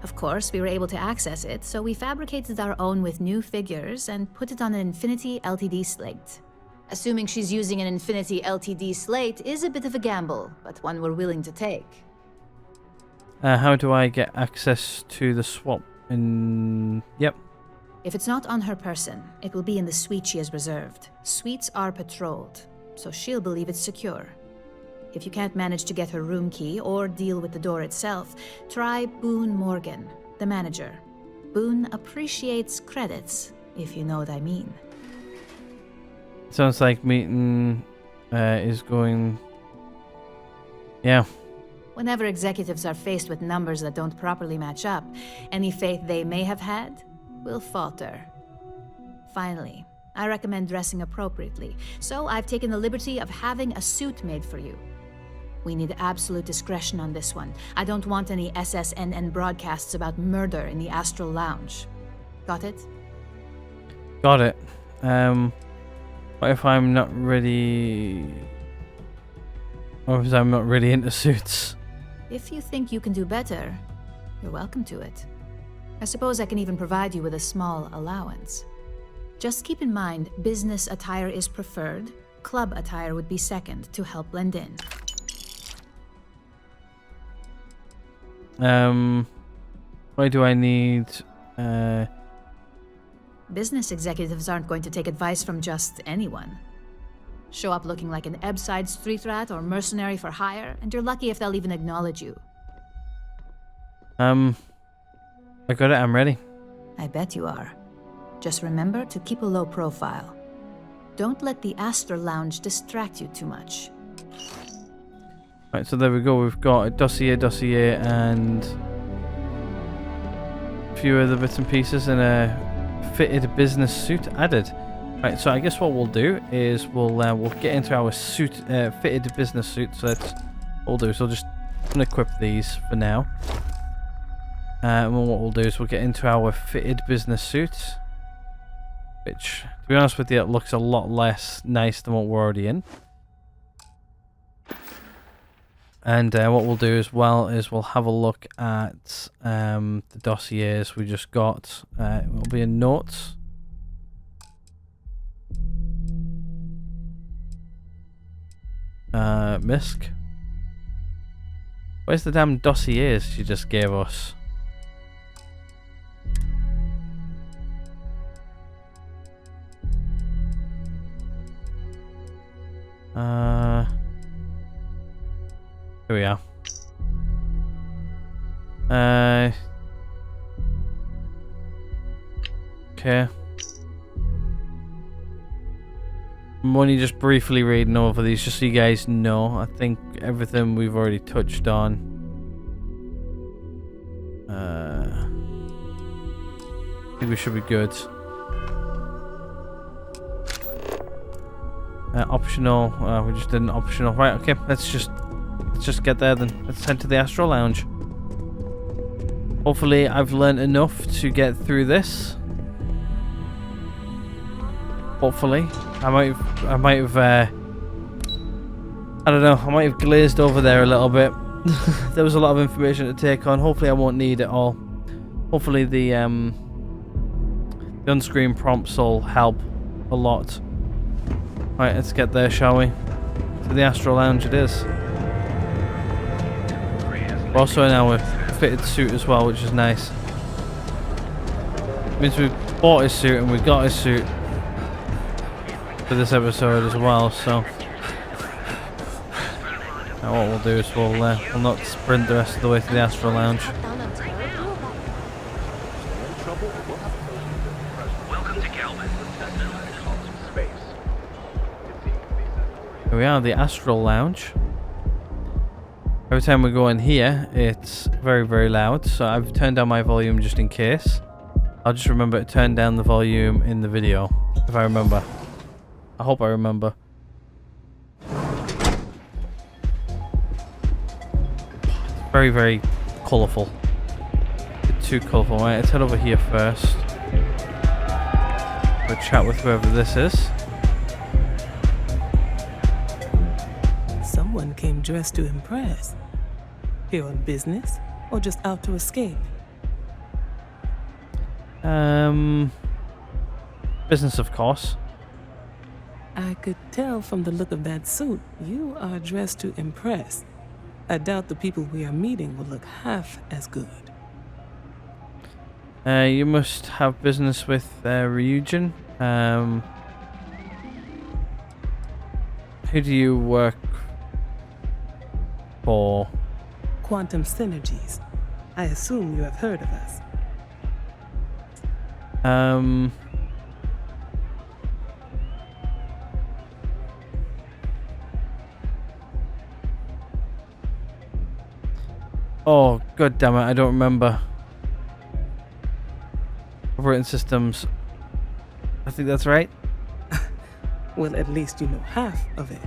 Of course, we were able to access it, so we fabricated our own with new figures and put it on an Infinity Ltd slate. Assuming she's using an Infinity Ltd slate is a bit of a gamble, but one we're willing to take. How do I get access to the swap? Yep. If it's not on her person, it will be in the suite she has reserved. Suites are patrolled, so she'll believe it's secure. If you can't manage to get her room key or deal with the door itself, try Boone Morgan, the manager. Boone appreciates credits, if you know what I mean. Sounds like meeting is going... Yeah. Whenever executives are faced with numbers that don't properly match up, any faith they may have had will falter. Finally, I recommend dressing appropriately, so I've taken the liberty of having a suit made for you. We need absolute discretion on this one. I don't want any SSNN broadcasts about murder in the Astral Lounge. Got it? Got it. What if I'm not really... What if I'm not really into suits? If you think you can do better, you're welcome to it. I suppose I can even provide you with a small allowance. Just keep in mind, business attire is preferred. Club attire would be second to help blend in. Why do I need... Business executives aren't going to take advice from just anyone. Show up looking like an Ebbside street rat or mercenary for hire, and you're lucky if they'll even acknowledge you. I got it, I'm ready. I bet you are. Just remember to keep a low profile. Don't let the Astral Lounge distract you too much. Right, so there we go. We've got a dossier, and a few other bits and pieces, and a fitted business suit added. Right, so I guess what we'll do is we'll get into our suit, fitted business suit. So that's what we'll do. So we'll just unequip these for now. And what we'll do is we'll get into our fitted business suit, which, to be honest with you, it looks a lot less nice than what we're already in. And what we'll do as well is we'll have a look at the dossiers we just got. It will be in notes. Misk. Where's the damn dossiers she just gave us? Here we are. Okay. I'm only just briefly reading over these just so you guys know. I think everything we've already touched on. I think we should be good. Optional. We just did an optional. Right. Okay. Let's just get there then. Let's head to the Astro Lounge. Hopefully, I've learned enough to get through this. Hopefully, I might have. I don't know. I might have glazed over there a little bit. There was a lot of information to take on. Hopefully, I won't need it all. Hopefully, the on-screen prompts will help a lot. Right, let's get there, shall we? To the Astro Lounge it is. We're also in our fitted suit as well, which is nice. It means we bought his suit and we got his suit for this episode as well, so now what we'll do is we'll not sprint the rest of the way to the Astro Lounge. Here we are, the Astral Lounge. Every time we go in here, it's very, very loud, so I've turned down my volume just in case. I'll just remember to turn down the volume in the video, if I remember. I hope I remember. Very, very colourful. A bit too colourful. Right, let's head over here first. We'll chat with whoever this is. Someone came dressed to impress. Here on business, or just out to escape? Business, of course. I could tell from the look of that suit, you are dressed to impress. I doubt the people we are meeting will look half as good. You must have business with Ryujin. Who do you work for? Quantum Synergies. I assume you have heard of us. Oh, god damn it, I don't remember. Operating systems. I think that's right. Well, at least you know half of it.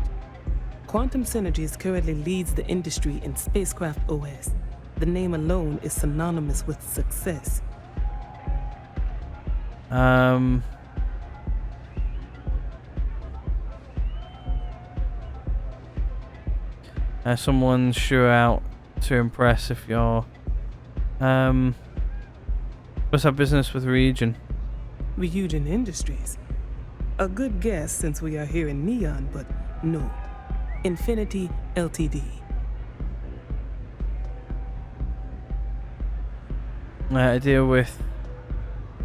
Quantum Synergies currently leads the industry in spacecraft OS. The name alone is synonymous with success. Someone sure out to impress if you're must have business with Ryujin. Ryujin Industries. A good guess since we are here in Neon, but no. Infinity Ltd. I deal with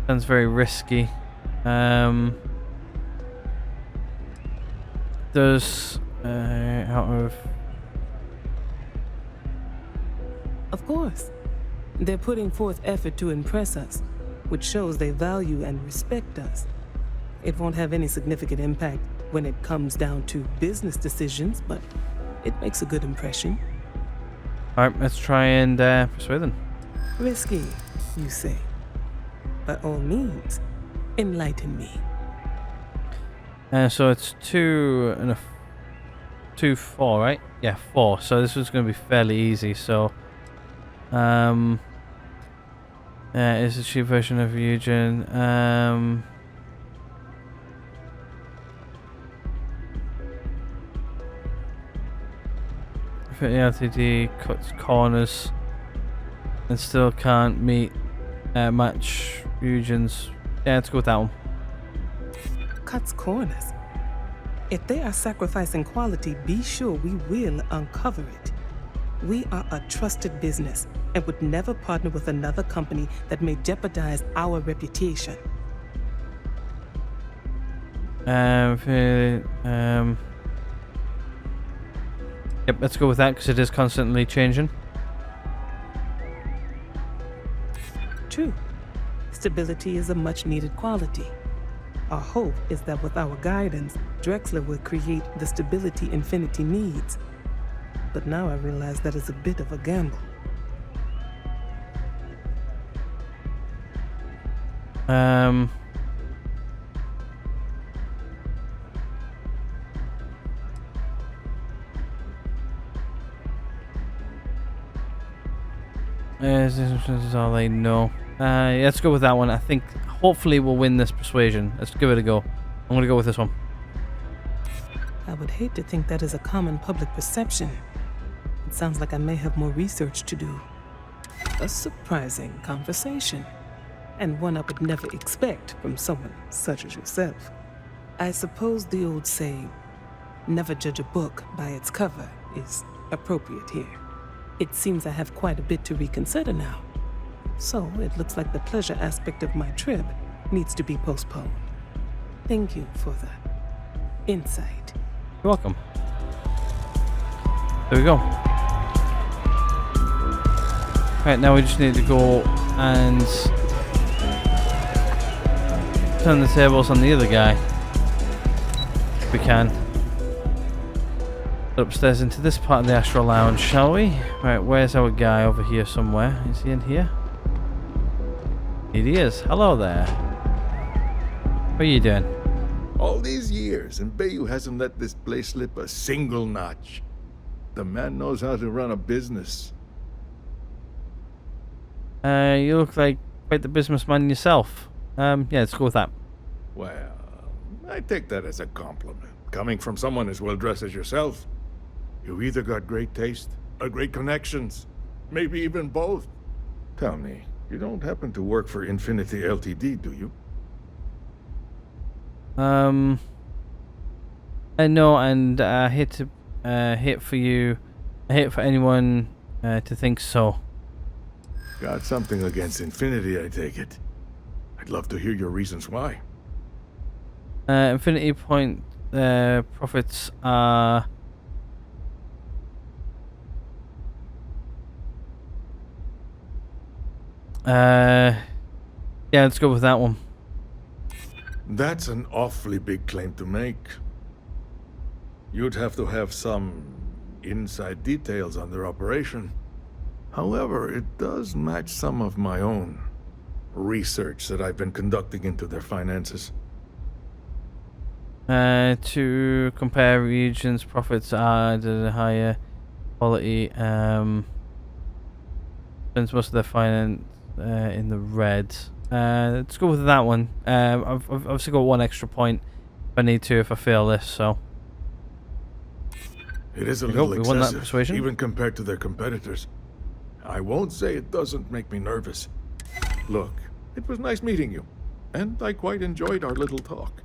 sounds very risky. Does out of course. They're putting forth effort to impress us, which shows they value and respect us. It won't have any significant impact when it comes down to business decisions, but it makes a good impression. Alright, let's try and persuade them. Risky, you say? By all means, enlighten me. So it's 2 and 4, right? Yeah, 4. So this was going to be fairly easy. So, is a cheap version of Ryujin. The LTD cuts corners and still can't match Ryujin's. Yeah, let's go with that one. Cuts corners. If they are sacrificing quality, be sure we will uncover it. We are a trusted business and would never partner with another company that may jeopardize our reputation. Yep, let's go with that because it is constantly changing. True. Stability is a much needed quality. Our hope is that with our guidance, Drexler will create the stability Infinity needs. But now I realize that is a bit of a gamble. This is all I know. Yeah, let's go with that one. I think hopefully we'll win this persuasion. Let's give it a go. I'm gonna go with this one. I would hate to think that is a common public perception. It sounds like I may have more research to do. A surprising conversation, and one I would never expect from someone such as yourself. I suppose the old saying, never judge a book by its cover, is appropriate here. It seems I have quite a bit to reconsider now. So it looks like the pleasure aspect of my trip needs to be postponed. Thank you for the insight. You're welcome. There we go. Right, now we just need to go and turn the tables on the other guy. If we can. Upstairs into this part of the Astral Lounge, shall we? Right, where's our guy over here somewhere? Is he in here? He is. Hello there. What are you doing? All these years, and Bayou hasn't let this place slip a single notch. The man knows how to run a business. You look like quite the businessman yourself. Yeah, let's go with that. Well, I take that as a compliment. Coming from someone as well-dressed as yourself. You either got great taste or great connections. Maybe even both. Tell me, you don't happen to work for Infinity Ltd, do you? I know, and I hate for anyone to think so. Got something against Infinity, I take it. I'd love to hear your reasons why. Infinity Point profits are yeah, let's go with that one. That's an awfully big claim to make. You'd have to have some inside details on their operation. However, it does match some of my own research that I've been conducting into their finances. To compare regions, profits are the higher quality. Spends most of their finance in the red. Let's go with that one. I've obviously got one extra point if I need to, if I fail this, so. It is a little excessive, even compared to their competitors. I won't say it doesn't make me nervous. Look, it was nice meeting you, and I quite enjoyed our little talk.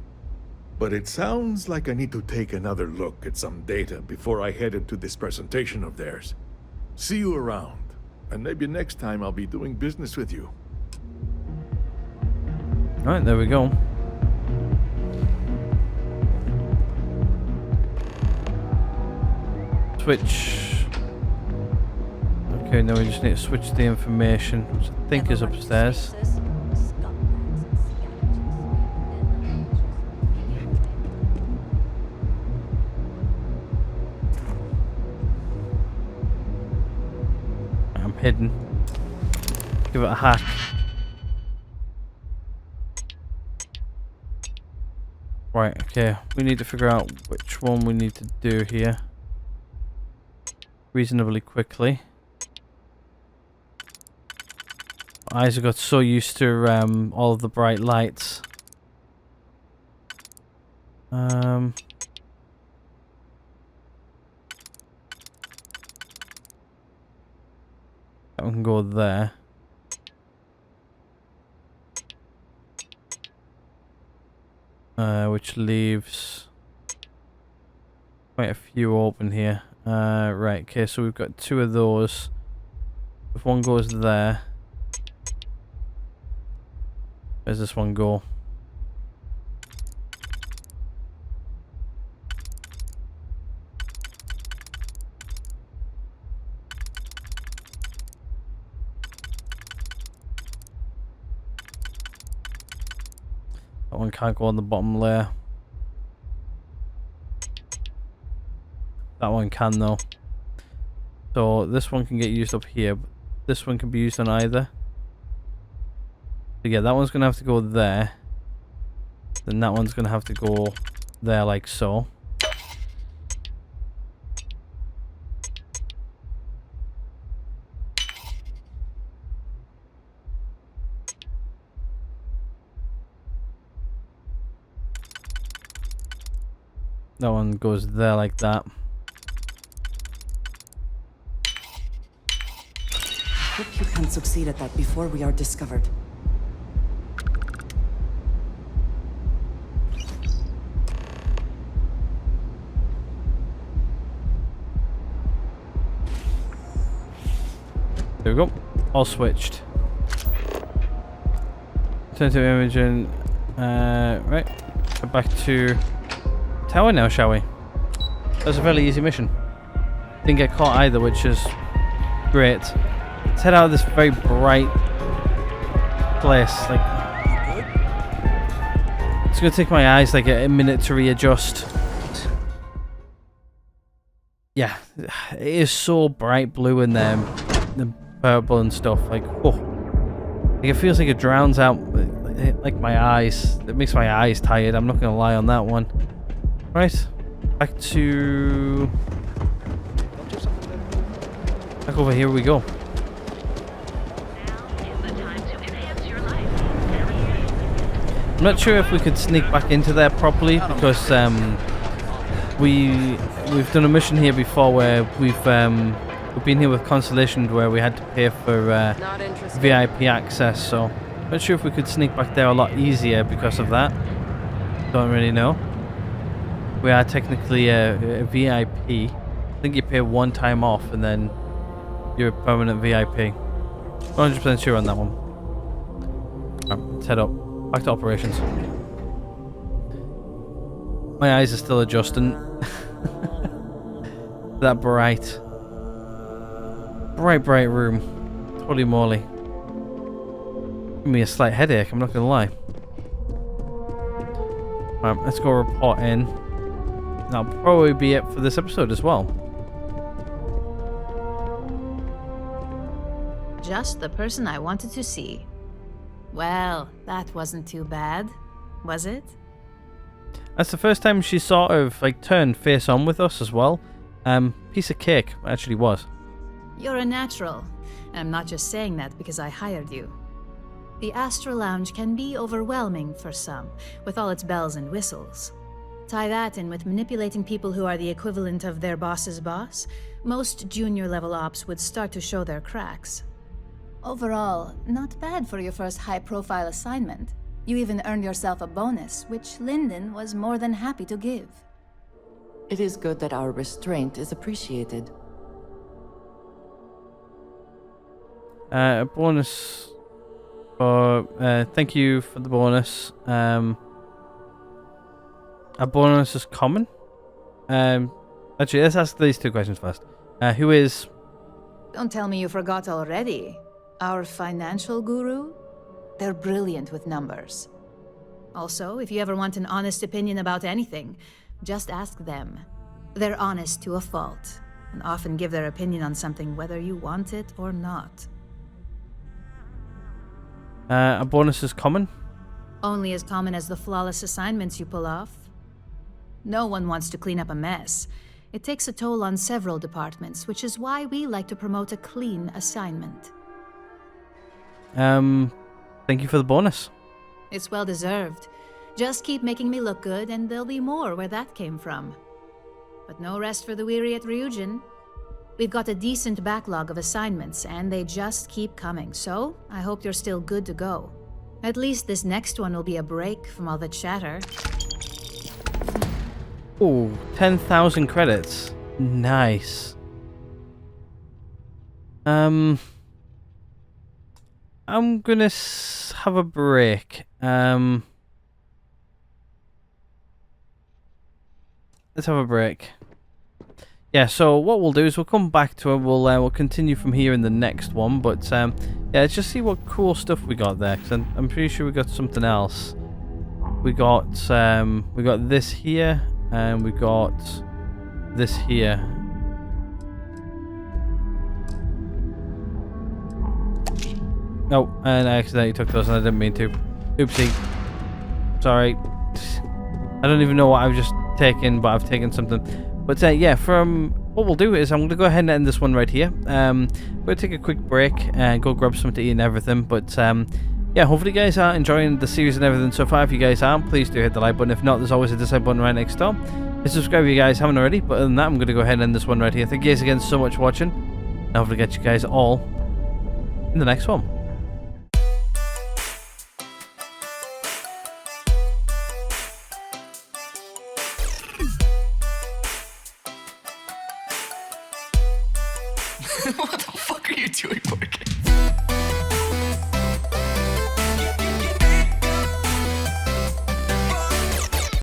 But it sounds like I need to take another look at some data before I head into this presentation of theirs. See you around, and maybe next time I'll be doing business with you. Alright, there we go. Switch. Okay, now we just need to switch the information, which I think is upstairs. I'm hidden. Give it a hack. Right, okay. We need to figure out which one we need to do here reasonably quickly. My eyes have got so used to all of the bright lights. That one can go there. Which leaves quite a few open here. Right, okay, so we've got two of those. If one goes there, where's this one go? That one can't go on the bottom layer. That one can though. So this one can get used up here. But this one can be used on either. So yeah, that one's going to have to go there. Then that one's going to have to go there like so. That one goes there like that. Hope you can succeed at that before we are discovered. There we go. All switched. Turn to imaging. Right. Go back to tower now, shall we? That's a fairly easy mission. Didn't get caught either, which is great. Let's head out of this very bright place. Like, it's gonna take my eyes like a minute to readjust. Yeah, it is so bright blue in there, the purple and stuff. Like, oh, like it feels like it drowns out like my eyes. It makes my eyes tired. I'm not gonna lie on that one. Right, back over here we go. I'm not sure if we could sneak back into there properly because we've done a mission here before where we've been here with Constellation where we had to pay for VIP access. So I'm not sure if we could sneak back there a lot easier because of that. Don't really know. We are technically a VIP. I think you pay one time off and then you're a permanent VIP. 100% sure on that one. Right, let's head up. Back to operations. My eyes are still adjusting. That bright room. Holy moly. Give me a slight headache, I'm not gonna lie. Right, let's go report in. That'll probably be it for this episode as well. Just the person I wanted to see. Well, that wasn't too bad, was it? That's the first time she sort of like turned face on with us as well. Piece of cake, actually was. You're a natural, and I'm not just saying that because I hired you. The Astral Lounge can be overwhelming for some, with all its bells and whistles. Tie that in with manipulating people who are the equivalent of their boss's boss, most junior-level ops would start to show their cracks. Overall, not bad for your first high-profile assignment. You even earned yourself a bonus, which Lyndon was more than happy to give. It is good that our restraint is appreciated. A bonus for thank you for the bonus. A bonus is common. Actually, let's ask these two questions first. Who is? Don't tell me you forgot already. Our financial guru? They're brilliant with numbers. Also, if you ever want an honest opinion about anything, just ask them. They're honest to a fault, and often give their opinion on something whether you want it or not. A bonus is common? Only as common as the flawless assignments you pull off. No one wants to clean up a mess. It takes a toll on several departments, which is why we like to promote a clean assignment. Thank you for the bonus. It's well deserved. Just keep making me look good, and there'll be more where that came from. But no rest for the weary at Ryujin. We've got a decent backlog of assignments, and they just keep coming, so I hope you're still good to go. At least this next one will be a break from all the chatter. Ooh, 10,000 credits. Nice. I'm gonna have a break. Let's have a break. Yeah, so what we'll do is we'll come back to it. We'll continue from here in the next one. But yeah, let's just see what cool stuff we got there. Because I'm pretty sure we got something else. we got this here, and we got this here. Oh, and I accidentally took those, and I didn't mean to. Oopsie. Sorry. I don't even know what I've just taken, but I've taken something. But yeah, from what we'll do is I'm going to go ahead and end this one right here. We're going to take a quick break and go grab something to eat and everything. But yeah, hopefully you guys are enjoying the series and everything so far. If you guys are, please do hit the like button. If not, there's always a dislike button right next door. And subscribe if you guys haven't already. But other than that, I'm going to go ahead and end this one right here. Thank you guys again so much for watching. And hopefully catch you guys all in the next one. What the fuck are you doing, Morgan?